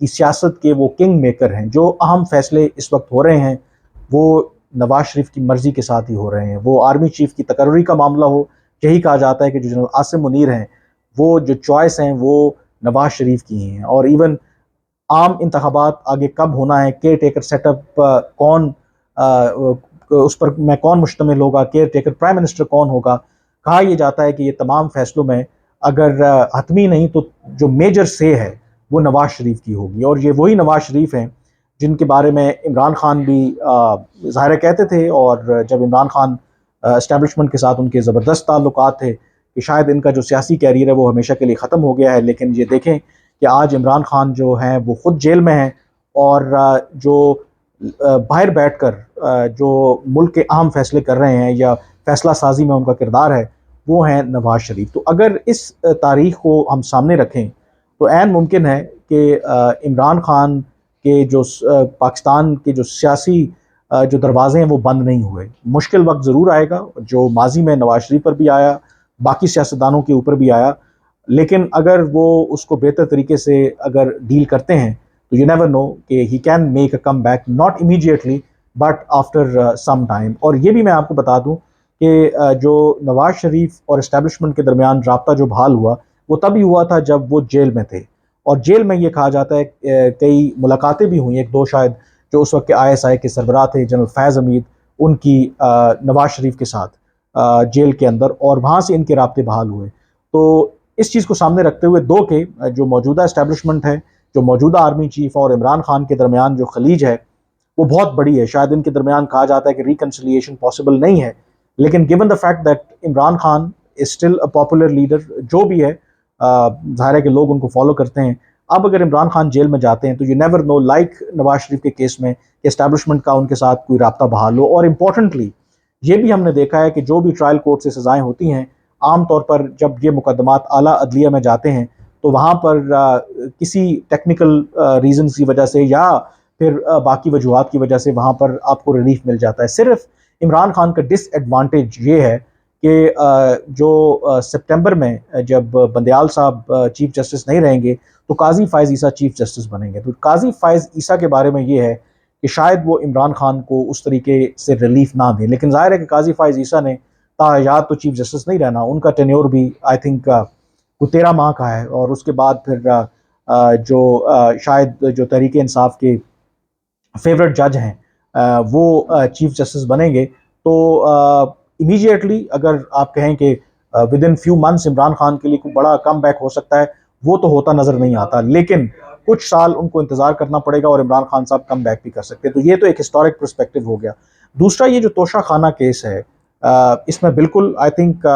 کی سیاست کے وہ کنگ میکر ہیں. جو اہم فیصلے اس وقت ہو رہے ہیں وہ نواز شریف کی مرضی کے ساتھ ہی ہو رہے ہیں. وہ آرمی چیف کی تقرری کا معاملہ ہو، یہی کہا جاتا ہے کہ جو جنرل عاصم منیر ہیں وہ جو چوائس ہیں وہ نواز شریف کی ہیں. اور ایون عام انتخابات آگے کب ہونا ہے، کیئر ٹیکر سیٹ اپ کون اس پر میں کون مشتمل ہوگا، کیئر ٹیکر پرائم منسٹر کون ہوگا، کہا یہ جاتا ہے کہ یہ تمام فیصلوں میں اگر حتمی نہیں تو جو میجر سے ہے وہ نواز شریف کی ہوگی. اور یہ وہی نواز شریف ہیں جن کے بارے میں عمران خان بھی ظاہر کہتے تھے، اور جب عمران خان اسٹیبلشمنٹ کے ساتھ ان کے زبردست تعلقات تھے کہ شاید ان کا جو سیاسی کیریئر ہے وہ ہمیشہ کے لیے ختم ہو گیا ہے. لیکن یہ دیکھیں کہ آج عمران خان جو ہیں وہ خود جیل میں ہیں، اور جو باہر بیٹھ کر جو ملک کے اہم فیصلے کر رہے ہیں یا فیصلہ سازی میں ان کا کردار ہے وہ ہیں نواز شریف. تو اگر اس تاریخ کو ہم سامنے رکھیں تو عین ممکن ہے کہ عمران خان کے جو پاکستان کے جو سیاسی جو دروازے ہیں وہ بند نہیں ہوئے. مشکل وقت ضرور آئے گا جو ماضی میں نواز شریف پر بھی آیا، باقی سیاستدانوں کے اوپر بھی آیا، لیکن اگر وہ اس کو بہتر طریقے سے اگر ڈیل کرتے ہیں تو یو نیور نو کہ he can make a come back, not immediately but after some time. اور یہ بھی میں آپ کو بتا دوں کہ جو نواز شریف اور اسٹیبلشمنٹ کے درمیان رابطہ جو بحال ہوا وہ تب ہی ہوا تھا جب وہ جیل میں تھے. اور جیل میں یہ کہا جاتا ہے کئی ملاقاتیں بھی ہوئیں، ایک دو شاید، جو اس وقت کے ISI کے سربراہ تھے جنرل فیض حمید، ان کی نواز شریف کے ساتھ جیل کے اندر، اور وہاں سے ان کے رابطے بحال ہوئے. تو اس چیز کو سامنے رکھتے ہوئے دو کہ جو موجودہ اسٹیبلشمنٹ ہے، جو موجودہ آرمی چیف اور عمران خان کے درمیان جو خلیج ہے وہ بہت بڑی ہے. شاید ان کے درمیان کہا جاتا ہے کہ ریکنسیلیشن پاسبل نہیں ہے، لیکن given the fact that Imran Khan is still a popular leader، جو بھی ہے ظاہر ہے کہ لوگ ان کو فالو کرتے ہیں. اب اگر عمران خان جیل میں جاتے ہیں تو you never know، like Nawaz Sharif کے کیس میں، کہ اسٹیبلشمنٹ کا ان کے ساتھ کوئی رابطہ بحال ہو. اور امپورٹنٹلی یہ بھی ہم نے دیکھا ہے کہ جو بھی ٹرائل کورٹ سے سزائیں ہوتی ہیں، عام طور پر جب یہ مقدمات اعلیٰ عدلیہ میں جاتے ہیں تو وہاں پر کسی ٹیکنیکل ریزنز کی وجہ سے یا پھر باقی وجوہات کی وجہ سے وہاں پر آپ کو ریلیف مل جاتا ہے. صرف عمران خان کا ڈس ایڈوانٹیج یہ ہے کہ جو سپٹمبر میں جب بندیال صاحب چیف جسٹس نہیں رہیں گے تو قاضی فائز عیسیٰ چیف جسٹس بنیں گے. تو قاضی فائز عیسیٰ کے بارے میں یہ ہے کہ شاید وہ عمران خان کو اس طریقے سے ریلیف نہ دیں، لیکن ظاہر ہے کہ قاضی فائز عیسیٰ نے تا حیات تو چیف جسٹس نہیں رہنا. ان کا ٹینیور بھی آئی تھنک وہ 13 ماہ کا ہے، اور اس کے بعد پھر جو شاید جو تحریک انصاف کے فیورٹ جج ہیں وہ چیف جسٹس بنیں گے. تو امیجیٹلی اگر آپ کہیں کہ with in few months Imran Khan کے لیے کوئی بڑا کم بیک ہو سکتا ہے، وہ تو ہوتا نظر نہیں آتا، لیکن کچھ سال ان کو انتظار کرنا پڑے گا اور عمران خان صاحب کم بیک بھی کر سکتے. تو یہ تو ایک ہسٹورک پرسپیکٹو ہو گیا. دوسرا یہ جو توشہ خانہ کیس ہے، اس میں بالکل I think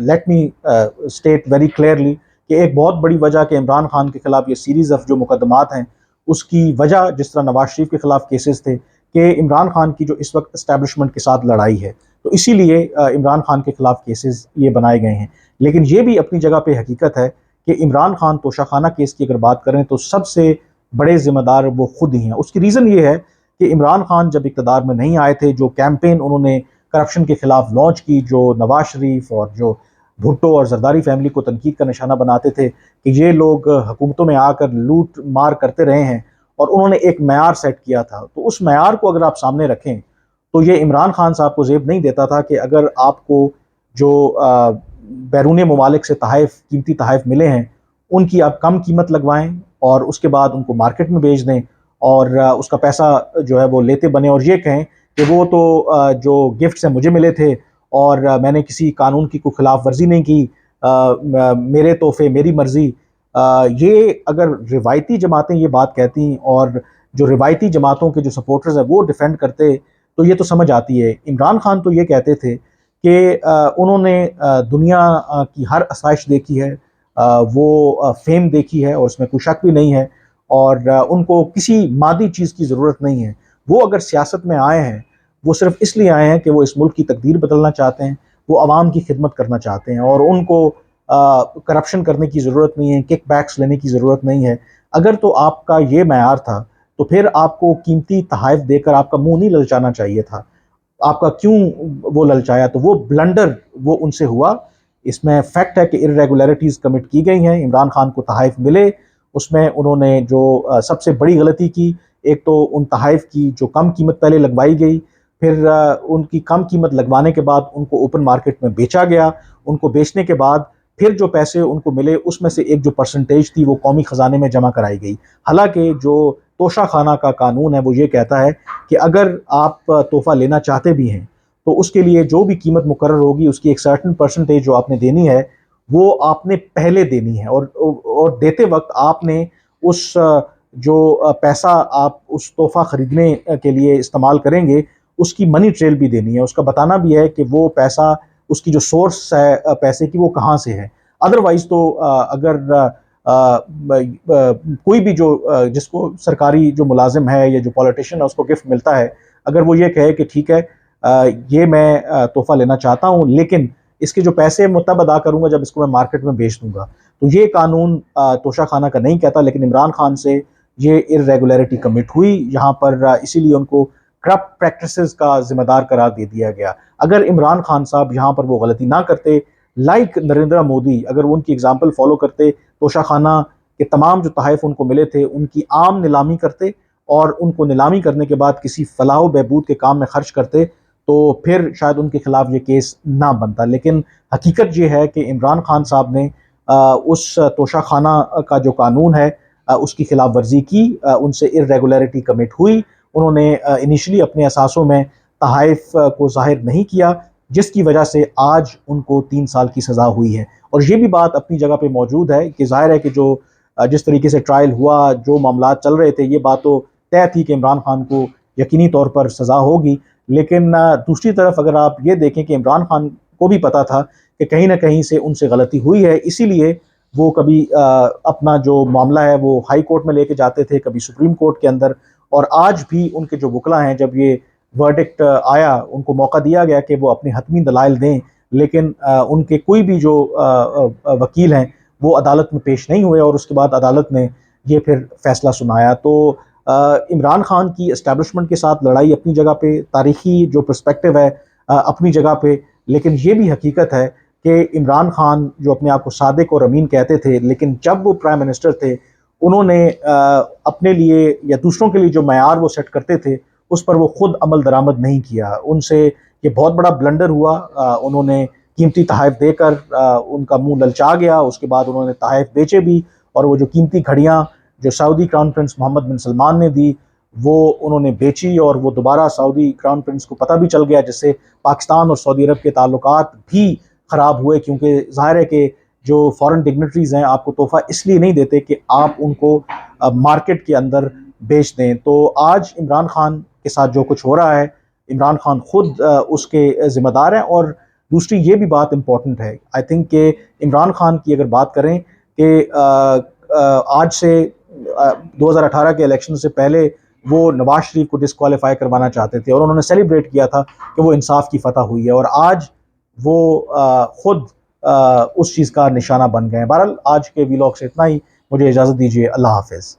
let me state very clearly کہ ایک بہت بڑی وجہ کہ عمران خان کے خلاف یہ سیریز آف جو مقدمات ہیں اس کی وجہ جس طرح نواز شریف کے خلاف کیسز تھے کہ عمران خان کی جو اس وقت اسٹیبلشمنٹ کے ساتھ لڑائی ہے، تو اسی لیے عمران خان کے خلاف کیسز یہ بنائے گئے ہیں. لیکن یہ بھی اپنی جگہ پہ حقیقت ہے کہ عمران خان توشہ خانہ کیس کی اگر بات کریں تو سب سے بڑے ذمہ دار وہ خود ہی ہیں. اس کی ریزن یہ ہے کہ عمران خان جب اقتدار میں نہیں آئے تھے، جو کیمپین انہوں نے کرپشن کے خلاف لانچ کی، جو نواز شریف اور جو بھٹو اور زرداری فیملی کو تنقید کا نشانہ بناتے تھے کہ یہ لوگ حکومتوں میں آ کر لوٹ مار کرتے رہے ہیں، اور انہوں نے ایک معیار سیٹ کیا تھا. تو اس معیار کو اگر آپ سامنے رکھیں تو یہ عمران خان صاحب کو زیب نہیں دیتا تھا کہ اگر آپ کو جو بیرون ممالک سے تحائف، قیمتی تحائف ملے ہیں، ان کی آپ کم قیمت لگوائیں اور اس کے بعد ان کو مارکیٹ میں بیچ دیں اور اس کا پیسہ جو ہے وہ لیتے بنیں، اور یہ کہیں کہ وہ تو جو گفٹس ہیں مجھے ملے تھے اور میں نے کسی قانون کی کوئی خلاف ورزی نہیں کی، میرے تحفے میری مرضی. یہ اگر روایتی جماعتیں یہ بات کہتی اور جو روایتی جماعتوں کے جو سپورٹرز ہیں وہ ڈیفینڈ کرتے تو یہ تو سمجھ آتی ہے. عمران خان تو یہ کہتے تھے کہ انہوں نے دنیا کی ہر آسائش دیکھی ہے، وہ فیم دیکھی ہے اور اس میں کوئی شک بھی نہیں ہے، اور ان کو کسی مادی چیز کی ضرورت نہیں ہے. وہ اگر سیاست میں آئے ہیں وہ صرف اس لیے آئے ہیں کہ وہ اس ملک کی تقدیر بدلنا چاہتے ہیں، وہ عوام کی خدمت کرنا چاہتے ہیں، اور ان کو کرپشن کرنے کی ضرورت نہیں ہے، کک بیکس لینے کی ضرورت نہیں ہے. اگر تو آپ کا یہ معیار تھا تو پھر آپ کو قیمتی تحائف دے کر آپ کا منہ نہیں للچانا چاہیے تھا. آپ کا کیوں وہ للچایا؟ تو وہ بلنڈر وہ ان سے ہوا. اس میں فیکٹ ہے کہ ارریگولیرٹیز کمٹ کی گئی ہیں، عمران خان کو تحائف ملے، اس میں انہوں نے جو سب سے بڑی غلطی کی، ایک تو ان تحائف کی جو کم قیمت پہلے لگوائی گئی، پھر ان کی کم قیمت لگوانے کے بعد ان کو اوپن مارکیٹ میں بیچا گیا، ان کو بیچنے کے بعد پھر جو پیسے ان کو ملے اس میں سے ایک جو پرسنٹیج تھی وہ قومی خزانے میں جمع کرائی گئی۔ حالانکہ جو توشہ خانہ کا قانون ہے وہ یہ کہتا ہے کہ اگر آپ تحفہ لینا چاہتے بھی ہیں تو اس کے لیے جو بھی قیمت مقرر ہوگی اس کی ایک سرٹن پرسنٹیج جو آپ نے دینی ہے وہ آپ نے پہلے دینی ہے، اور دیتے وقت آپ نے اس جو پیسہ آپ اس تحفہ خریدنے کے لیے استعمال کریں گے اس کی منی ٹریل بھی دینی ہے، اس کا بتانا بھی ہے کہ وہ پیسہ، اس کی جو سورس ہے پیسے کی، وہ کہاں سے ہے۔ ادروائز تو اگر کوئی بھی جو جس کو سرکاری جو ملازم ہے یا جو پولیٹیشین ہے اس کو گفٹ ملتا ہے، اگر وہ یہ کہے کہ ٹھیک ہے یہ میں تحفہ لینا چاہتا ہوں لیکن اس کے جو پیسے میں تب ادا کروں گا جب اس کو میں مارکیٹ میں بیچ دوں گا، تو یہ قانون توشہ خانہ کا نہیں کہتا، لیکن عمران خان سے یہ ارریگولیرٹی کمٹ ہوئی یہاں پر، اسی لیے ان کو کرپٹ پریکٹسز کا ذمہ دار قرار دے دیا گیا۔ اگر عمران خان صاحب یہاں پر وہ غلطی نہ کرتے، لائک نریندر مودی، اگر وہ ان کی اگزامپل فالو کرتے، توشہ خانہ کے تمام جو تحائف ان کو ملے تھے ان کی عام نیلامی کرتے اور ان کو نیلامی کرنے کے بعد کسی فلاح و بہبود کے کام میں خرچ کرتے تو پھر شاید ان کے خلاف یہ کیس نہ بنتا، لیکن حقیقت یہ ہے کہ عمران خان صاحب نے اس توشہ خانہ کا جو قانون ہے اس کی خلاف ورزی کی، ان سے ارریگولیرٹی کمٹ ہوئی، انہوں نے انیشلی اپنے اثاثوں میں تحائف کو ظاہر نہیں کیا، جس کی وجہ سے آج ان کو 3 سال کی سزا ہوئی ہے۔ اور یہ بھی بات اپنی جگہ پہ موجود ہے کہ ظاہر ہے کہ جو جس طریقے سے ٹرائل ہوا، جو معاملات چل رہے تھے، یہ بات تو طے تھی کہ عمران خان کو یقینی طور پر سزا ہوگی، لیکن دوسری طرف اگر آپ یہ دیکھیں کہ عمران خان کو بھی پتا تھا کہ کہیں نہ کہیں سے ان سے غلطی ہوئی ہے، اسی لیے وہ کبھی اپنا جو معاملہ ہے وہ ہائی کورٹ میں لے کے جاتے تھے، کبھی سپریم کورٹ کے اندر، اور آج بھی ان کے جو وکلا ہیں جب یہ ورڈکٹ آیا ان کو موقع دیا گیا کہ وہ اپنے حتمی دلائل دیں، لیکن ان کے کوئی بھی جو وکیل ہیں وہ عدالت میں پیش نہیں ہوئے، اور اس کے بعد عدالت نے یہ پھر فیصلہ سنایا۔ تو عمران خان کی اسٹیبلشمنٹ کے ساتھ لڑائی اپنی جگہ پہ، تاریخی جو پرسپیکٹو ہے اپنی جگہ پہ، لیکن یہ بھی حقیقت ہے کہ عمران خان جو اپنے آپ کو صادق اور امین کہتے تھے، لیکن جب وہ پرائم منسٹر تھے انہوں نے اپنے لیے یا دوسروں کے لیے جو معیار وہ سیٹ کرتے تھے اس پر وہ خود عمل درآمد نہیں کیا، ان سے یہ بہت بڑا بلنڈر ہوا، انہوں نے قیمتی تحائف دے کر ان کا منہ للچا گیا، اس کے بعد انہوں نے تحائف بیچے بھی، اور وہ جو قیمتی گھڑیاں جو سعودی کراؤن پرنس محمد بن سلمان نے دی وہ انہوں نے بیچی، اور وہ دوبارہ سعودی کراؤن پرنس کو پتہ بھی چل گیا، جس سے پاکستان اور سعودی عرب کے تعلقات بھی خراب ہوئے، کیونکہ ظاہر ہے کہ جو فورن ڈگنیٹریز ہیں آپ کو تحفہ اس لیے نہیں دیتے کہ آپ ان کو مارکیٹ کے اندر بیچ دیں۔ تو آج عمران خان کے ساتھ جو کچھ ہو رہا ہے عمران خان خود اس کے ذمہ دار ہیں، اور دوسری یہ بھی بات امپورٹنٹ ہے آئی تھنک کہ عمران خان کی اگر بات کریں کہ آج سے 2018 کے الیکشن سے پہلے وہ نواز شریف کو ڈسکوالیفائی کروانا چاہتے تھے اور انہوں نے سیلیبریٹ کیا تھا کہ وہ انصاف کی فتح ہوئی ہے، اور آج وہ خود اس چیز کا نشانہ بن گئے ہیں۔ بہرحال آج کے ویلاگ سے اتنا ہی، مجھے اجازت دیجیے، اللہ حافظ۔